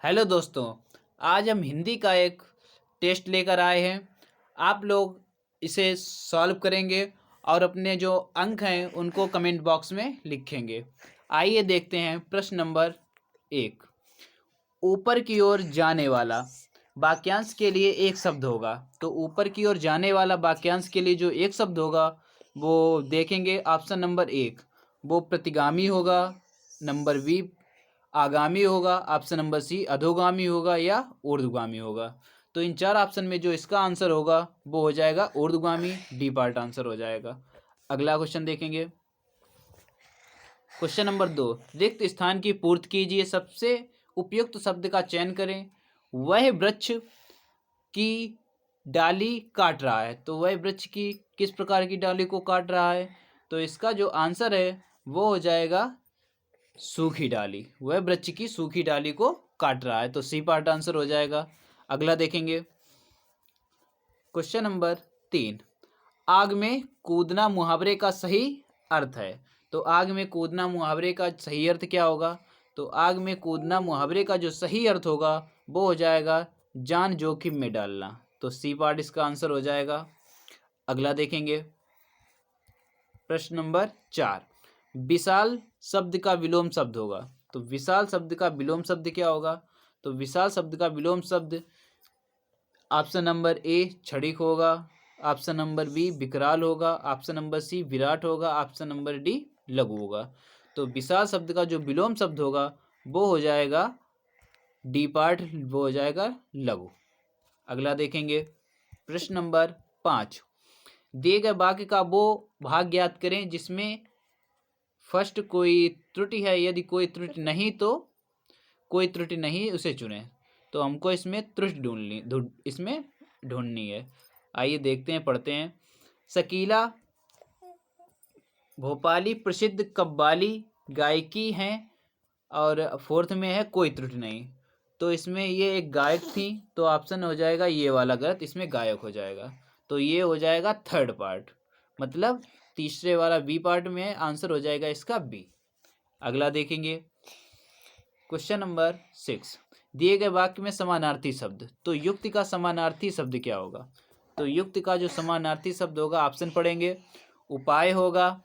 Hello दोस्तों, आज हम हिंदी का एक टेस्ट लेकर आए हैं। आप लोग इसे सॉल्व करेंगे और अपने जो अंक हैं उनको कमेंट बॉक्स में लिखेंगे। आइए देखते हैं प्रश्न नंबर 1। ऊपर की ओर जाने वाला वाक्यांश के लिए एक शब्द होगा। तो ऊपर की ओर जाने वाला वाक्यांश के लिए जो एक शब्द होगा वो देखेंगे। ऑप्शन नंबर 1 वो प्रतिगामी होगा, नंबर बी आगामी होगा, ऑप्शन नंबर सी अधोगामी होगा या ऊर्ध्वगामी होगा। तो इन चार ऑप्शन में जो इसका आंसर होगा वो हो जाएगा ऊर्ध्वगामी। डी पार्ट आंसर हो जाएगा। अगला क्वेश्चन देखेंगे। क्वेश्चन नंबर 2, रिक्त स्थान की पूर्ति कीजिए, सबसे उपयुक्त शब्द का चयन करें। वह वृक्ष की डाली काट रहा है। तो वह वृक्ष की किस प्रकार की डाली को काट रहा है? तो इसका जो आंसर है वो हो जाएगा सूखी डाली। वह वृक्ष की सूखी डाली को काट रहा है। तो सी पार्ट आंसर हो जाएगा। अगला देखेंगे। क्वेश्चन नंबर 3, आग में कूदना मुहावरे का सही अर्थ है। तो आग में कूदना मुहावरे का सही अर्थ क्या होगा? तो आग में कूदना मुहावरे का जो सही अर्थ होगा वो हो जाएगा जान जोखिम में डालना। तो सी पार्ट इसका आंसर हो जाएगा। अगला देखेंगे। प्रश्न नंबर 4, विशाल शब्द का विलोम शब्द होगा। तो विशाल शब्द का विलोम शब्द क्या होगा? तो विशाल शब्द का विलोम शब्द ऑप्शन नंबर ए क्षणिक होगा, ऑप्शन नंबर बी विकराल होगा, ऑप्शन नंबर सी विराट होगा, ऑप्शन नंबर डी लघु होगा। तो विशाल शब्द का जो विलोम शब्द होगा वो हो जाएगा डी पार्ट, वो हो जाएगा लघु। अगला देखेंगे। प्रश्न नंबर 5, दिए गए वाक्य का वो भाग ज्ञात करें जिसमें फर्स्ट कोई त्रुटि है। यदि कोई त्रुटि नहीं तो कोई त्रुटि नहीं उसे चुनें। तो हमको इसमें त्रुटि इसमें ढूंढनी है। आइए देखते हैं, पढ़ते हैं। शकीला भोपाली प्रसिद्ध कव्वाली गायकी हैं और फोर्थ में है कोई त्रुटि नहीं। तो इसमें ये एक गायक थी, तो ऑप्शन हो जाएगा ये वाला गलत, इसमें गायक हो जाएगा। तो ये हो जाएगा थर्ड पार्ट, मतलब तीसरे वाला बी पार्ट में है, आंसर हो जाएगा इसका बी। अगला देखेंगे। क्वेश्चन नंबर 6, दिए गए वाक्य में समानार्थी शब्द। तो युक्ति का समानार्थी शब्द क्या होगा? तो युक्ति का जो समानार्थी शब्द होगा, ऑप्शन पढ़ेंगे। उपाय होगा,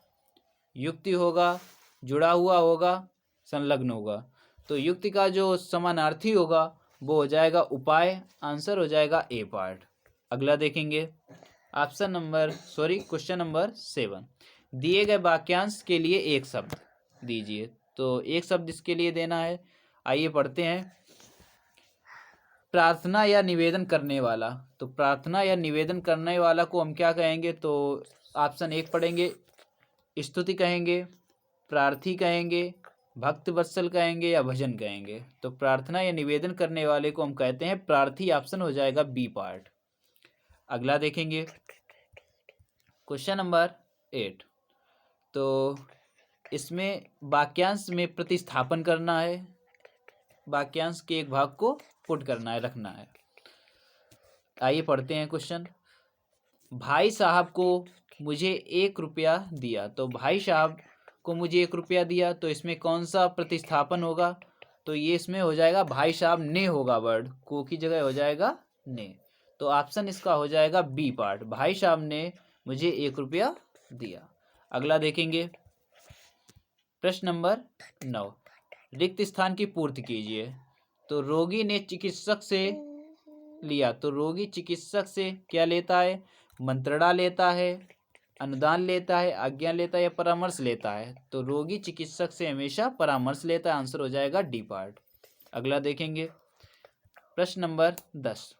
युक्ति होगा, जुड़ा हुआ होगा, संलग्न होगा। तो युक्ति का जो समानार्थी होगा वो हो जाएगा उपाय, आंसर हो जाएगा ए पार्ट। अगला देखेंगे। क्वेश्चन नंबर 7, दिए गए वाक्यांश के लिए एक शब्द दीजिए। तो एक शब्द इसके लिए देना है। आइए पढ़ते हैं। प्रार्थना या निवेदन करने वाला। तो प्रार्थना या निवेदन करने वाला को हम क्या कहेंगे? तो ऑप्शन 1 पढ़ेंगे, स्तुति कहेंगे, प्रार्थी कहेंगे, भक्त वत्सल कहेंगे या भजन कहेंगे। तो प्रार्थना या निवेदन करने वाले को हम कहते हैं प्रार्थी, ऑप्शन हो जाएगा बी पार्ट। अगला देखेंगे। क्वेश्चन नंबर 8, तो इसमें वाक्यांश में प्रतिस्थापन करना है, वाक्यांश के एक भाग को पुट करना है, रखना है। आइए पढ़ते हैं क्वेश्चन। भाई साहब को मुझे 1 रुपया दिया। तो भाई साहब को मुझे 1 रुपया दिया, तो इसमें कौन सा प्रतिस्थापन होगा? तो ये इसमें हो जाएगा भाई साहब ने होगा, वर्ड को की जगह हो जाएगा ने। तो ऑप्शन इसका हो जाएगा बी पार्ट, भाई साहब ने मुझे 1 रुपया दिया। अगला देखेंगे। प्रश्न नंबर 9, रिक्त स्थान की पूर्ति कीजिए। तो रोगी ने चिकित्सक से लिया। तो रोगी चिकित्सक से क्या लेता है? मंत्रणा लेता है, अनुदान लेता है, आज्ञा लेता है या परामर्श लेता है? तो रोगी चिकित्सक से हमेशा परामर्श लेता है, आंसर हो जाएगा डी पार्ट। अगला देखेंगे। प्रश्न नंबर 10,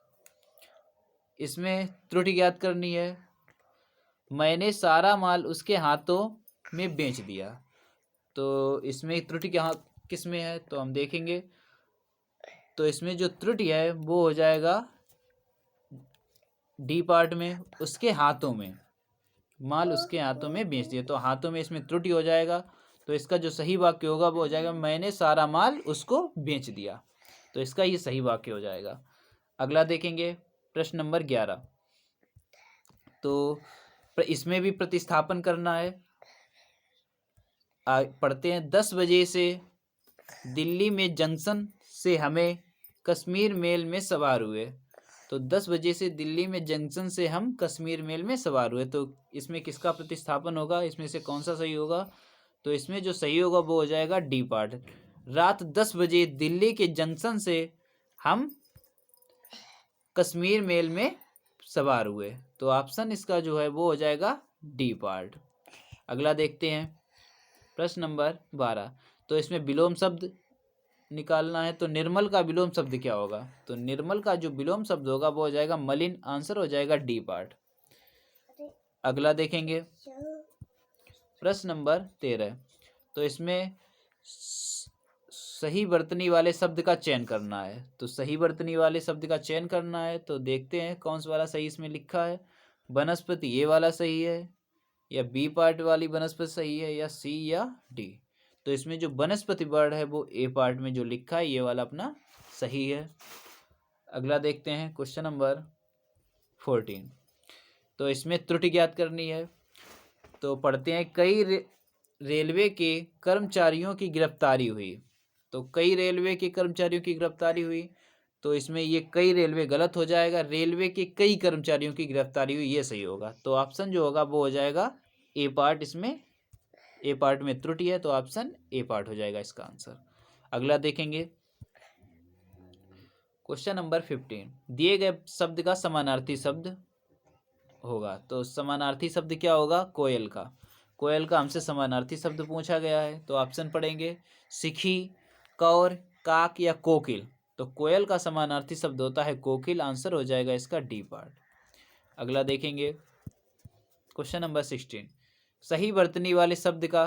इसमें त्रुटि ज्ञात करनी है। मैंने सारा माल उसके हाथों में बेच दिया। तो इसमें त्रुटि किस में है? तो हम देखेंगे। तो इसमें जो त्रुटि है वो हो जाएगा डी पार्ट में, उसके हाथों में, माल उसके हाथों में बेच दिया। तो हाथों में इसमें त्रुटि हो जाएगा। तो इसका जो सही वाक्य होगा वो हो जाएगा मैंने सारा माल उसको बेच दिया। तो इसका ये सही वाक्य हो जाएगा। अगला देखेंगे। प्रश्न नंबर 11, तो इसमें भी प्रतिस्थापन करना है। पढ़ते हैं। 10 बजे से दिल्ली में जंक्शन से हमें कश्मीर मेल में सवार हुए। तो 10 बजे से दिल्ली में जंक्शन से हम कश्मीर मेल में सवार हुए। तो इसमें किसका प्रतिस्थापन होगा, इसमें से कौन सा सही होगा? तो इसमें जो सही होगा वो हो जाएगा डी पार्ट। रात 10 बजे दिल्ली के जंक्शन से हम कश्मीर मेल में सवार हुए। तो ऑप्शन इसका जो है वो हो जाएगा डी पार्ट। अगला देखते हैं प्रश्न नंबर 12। तो इसमें विलोम शब्द निकालना है। तो निर्मल का विलोम शब्द क्या होगा? तो निर्मल का जो विलोम शब्द होगा वो हो जाएगा मलिन। आंसर हो जाएगा डी पार्ट। अगला देखेंगे प्रश्न नंबर 13। तो इसमें सही वर्तनी वाले शब्द का चयन करना है। तो सही वर्तनी वाले शब्द का चयन करना है। तो देखते हैं कौन सा वाला सही इसमें लिखा है। वनस्पति ये वाला सही है, या बी पार्ट वाली वनस्पति सही है, या सी या डी? तो इसमें जो वनस्पति वर्ड है वो ए पार्ट में जो लिखा है ये वाला अपना सही है। अगला देखते हैं क्वेश्चन नंबर 14। तो इसमें त्रुटि ज्ञात करनी है। तो पढ़ते हैं कई रेलवे के कर्मचारियों की गिरफ्तारी हुई। तो कई रेलवे के कर्मचारियों की गिरफ्तारी हुई। तो इसमें ये कई रेलवे गलत हो जाएगा, रेलवे के कई कर्मचारियों की गिरफ्तारी हुई ये सही होगा। तो ऑप्शन जो होगा वो हो जाएगा ए पार्ट। इसमें ए पार्ट में त्रुटि है तो ऑप्शन ए पार्ट हो जाएगा इसका आंसर। अगला देखेंगे क्वेश्चन नंबर 15। दिए गए शब्द का समानार्थी शब्द होगा। तो समानार्थी शब्द क्या होगा? कोयल का। कोयल का हमसे समानार्थी शब्द पूछा गया है। तो ऑप्शन पढ़ेंगे सिखी, कौर, काक या कोकिल। तो कोयल का समानार्थी शब्द होता है कोकिल। आंसर हो जाएगा इसका डी पार्ट। अगला देखेंगे क्वेश्चन नंबर 16। सही वर्तनी वाले शब्द का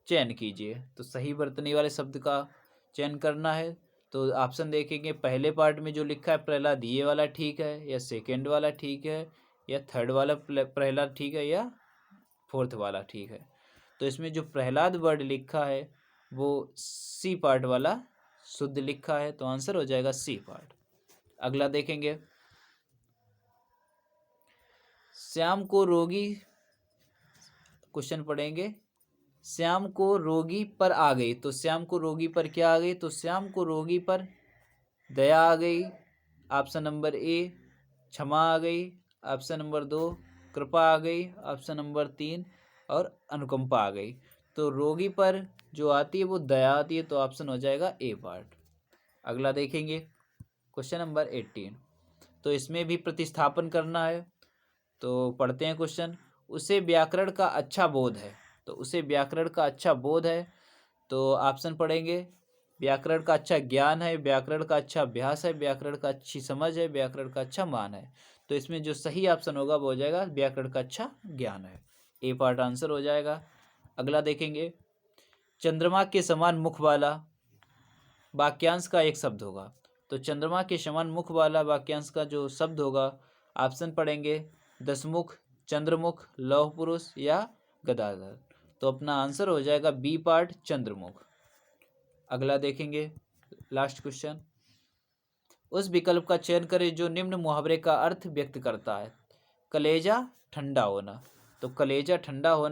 चयन कीजिए। तो सही वर्तनी वाले शब्द का चयन करना है। तो ऑप्शन देखेंगे पहले पार्ट में जो लिखा है प्रहलाद ये वाला ठीक है, या सेकेंड वाला ठीक है, या थर्ड वाला प्रहलाद ठीक है, या फोर्थ वाला ठीक है। तो इसमें जो प्रहलाद वर्ड लिखा है वो सी पार्ट वाला शुद्ध लिखा है। तो आंसर हो जाएगा सी पार्ट। अगला देखेंगे श्याम को रोगी, क्वेश्चन पढ़ेंगे श्याम को रोगी पर आ गई। तो श्याम को रोगी पर क्या आ गई? तो श्याम को रोगी पर दया आ गई। ऑप्शन नंबर ए क्षमा आ गई। ऑप्शन नंबर 2 कृपा आ गई। ऑप्शन नंबर 3 और अनुकंपा आ गई। तो रोगी पर जो आती है वो दया आती है। तो ऑप्शन हो जाएगा ए पार्ट। अगला देखेंगे क्वेश्चन नंबर 18। तो इसमें भी प्रतिस्थापन करना है। तो पढ़ते हैं क्वेश्चन। उसे व्याकरण का अच्छा बोध है। तो उसे व्याकरण का अच्छा बोध है। तो ऑप्शन पढ़ेंगे व्याकरण का अच्छा ज्ञान है, व्याकरण का अच्छा अभ्यास है, व्याकरण का अच्छी समझ है, व्याकरण का अच्छा मान है। तो इसमें जो सही ऑप्शन होगा वो हो जाएगा व्याकरण का अच्छा ज्ञान है। ए पार्ट आंसर हो जाएगा। अगला देखेंगे चंद्रमा के समान मुख वाला वाक्यांश का एक शब्द होगा। तो चंद्रमा के समान मुख वाला वाक्यांश का जो शब्द होगा ऑप्शन पढ़ेंगे दशमुख, चंद्रमुख, लौह पुरुष या गदाधर। तो अपना आंसर हो जाएगा बी पार्ट चंद्रमुख। अगला देखेंगे लास्ट क्वेश्चन। उस विकल्प का चयन करें जो निम्न मुहावरे का अर्थ व्यक्त करता है। कलेजा ठंडा होना। तो कलेजा ठंडा होना